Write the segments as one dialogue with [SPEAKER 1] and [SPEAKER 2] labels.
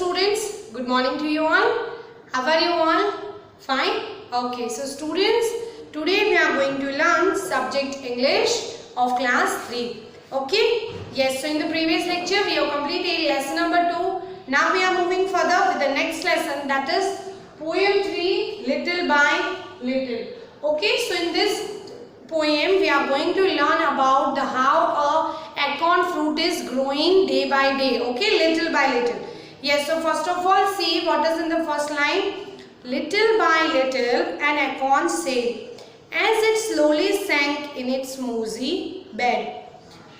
[SPEAKER 1] students, good morning to you all. How are you all? Fine? Okay, so students, today we are going to learn subject English of class 3. Okay? Yes, so in the previous lecture we have completed lesson number 2. Now we are moving further with the next lesson, that is poem 3, Little by Little. Okay, so in this poem we are going to learn about how a acorn fruit is growing day by day. Okay, little by little. Yes, so first of all, see what is in the first line. Little by little an acorn said, as it slowly sank in its mossy bed,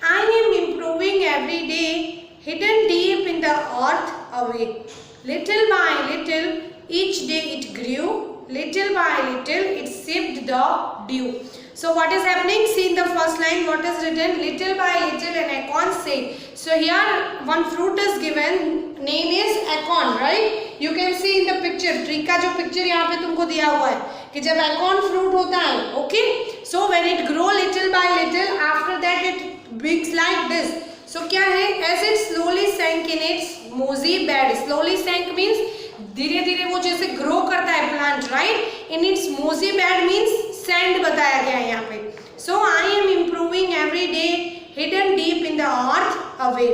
[SPEAKER 1] I am improving every day, hidden deep in the earth away. Little by little each day it grew, little by little it sipped the dew. So what is happening? See in the first line what is written, little by little an acorn said. So here one fruit is given, name is acorn, right? You can see in the picture, tree का जो picture यहाँ पे तुमको दिया हुआ है कि जब acorn fruit होता है, okay? So when it grow little by little, after that it becomes like this. So क्या है? As it slowly sank in its mossy bed. Slowly sank means धीरे धीरे वो जैसे grow करता है plant, right? In its mossy bed means sand बताया गया है यहाँ पे. So I am improving every day, hidden deep in the earth away.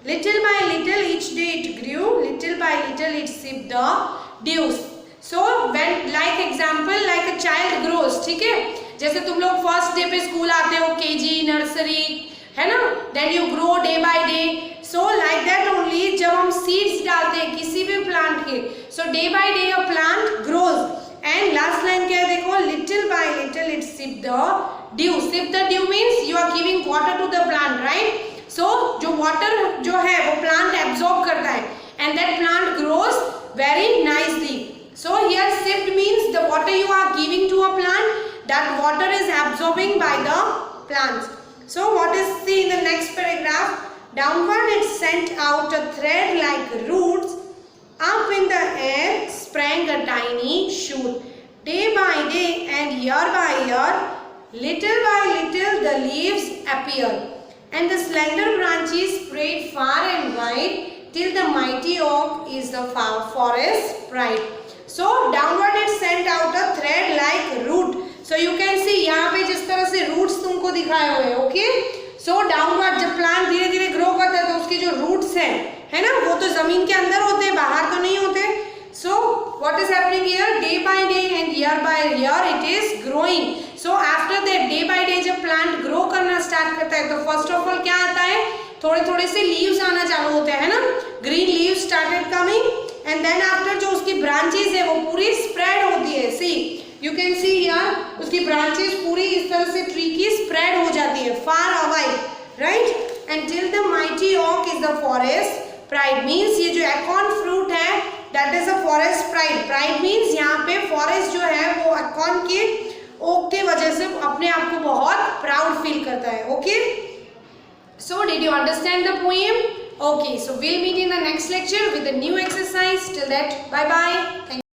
[SPEAKER 1] Little by little each day it grew, little by little it sipped the dews. So when like example like a child grows, ठीक है? जैसे तुम लोग first day पे school आते हो, KG nursery है ना, then you grow day by day. So like that only जब हम सीड्स डालते हैं किसी भी प्लांट के, so day by day a plant grows. And last line क्या है देखो, little by little it sip the dew. Sip the dew means you are giving water to the plant, right? So जो water जो है वो plant absorb करता है and that plant grows very nicely. So here sipped means the water you are giving to a plant, that water is absorbing by the plants. So what is see in the next paragraph, downward it sent out a thread like roots, up in the air sprang a tiny shoot. Day by day and year by year, little by little the leaves appear, and the slender branches spread far and wide, till the mighty oak is the forest pride. So downward it sent out a thread like root. So you can see यहाँ पे जिस तरह से roots तुमको दिखाए हुए हैं, okay? So downward जब plant धीरे धीरे grow करता है तो उसके जो roots हैं, है ना, वो तो जमीन के अंदर होते हैं, बाहर तो नहीं होते. So what is happening here? Day by day and year by year it is growing. So after that day by day जब plant grow करना start करता है तो first of all क्या आता है, थोड़े थोड़े से leaves आना चालू होते हैं, है ना, green leaves started coming, and then after जो उसकी branches है वो पूरी spread होती है. See you can see here उसकी branches पूरी इस तरह से tree की spread हो जाती है far away, right? Until the mighty oak is the forest pride. means ये जो acorn fruit है that is a forest pride. pride means यहाँ पे forest जो है वो acorn के oak के वजह से अपने आप को बहुत proud feel करता है. Okay? So did you understand the poem? Okay, so we'll meet in the next lecture with a new exercise. Till that, bye bye. Thank you.